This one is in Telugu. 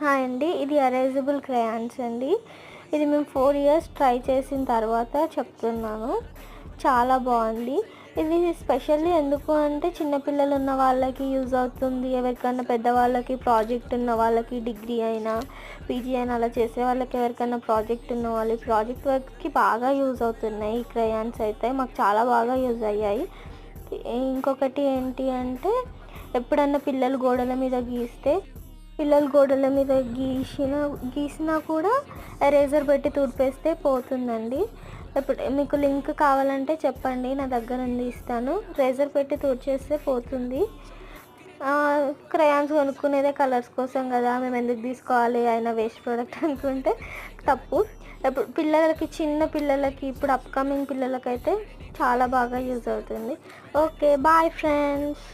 హాయ్ అండి, ఇది ఎరేజబుల్ క్రేయాన్స్ అండి. ఇది మేము 4 ఇయర్స్ ట్రై చేసిన తర్వాత చెప్తున్నాను. చాలా బాగుంది. ఇది స్పెషల్లీ ఎందుకు అంటే చిన్నపిల్లలు ఉన్న వాళ్ళకి యూజ్ అవుతుంది. ఎవరికైనా పెద్దవాళ్ళకి, ప్రాజెక్ట్ ఉన్న వాళ్ళకి, డిగ్రీ అయినా పీజీ అయినా అలా చేసే వాళ్ళకి, ఎవరికైనా ప్రాజెక్ట్ ఉన్న వాళ్ళు ప్రాజెక్ట్ వర్క్కి బాగా యూజ్ అవుతున్నాయి. ఈ క్రేయాన్స్ అయితే మాకు చాలా బాగా యూజ్ అయ్యాయి. ఇంకొకటి ఏంటి అంటే ఎప్పుడన్నా పిల్లలు గోడల మీద గీసినా కూడా ఎరేజర్ పెట్టి తుడిపేస్తే పోతుందండి. ఇప్పుడు మీకు లింక్ కావాలంటే చెప్పండి, నా దగ్గర ఉంది, ఇస్తాను. రేజర్ పెట్టి తుడిచేస్తే పోతుంది. క్రయాన్స్ కొనుక్కునేదే కలర్స్ కోసం కదా, మేము ఎందుకు తీసుకోవాలి, అయినా వేస్ట్ ప్రోడక్ట్ అనుకుంటే తప్పు. ఇప్పుడు చిన్న పిల్లలకి, ఇప్పుడు అప్కమింగ్ పిల్లలకైతే చాలా బాగా యూజ్ అవుతుంది. Okay, bye friends.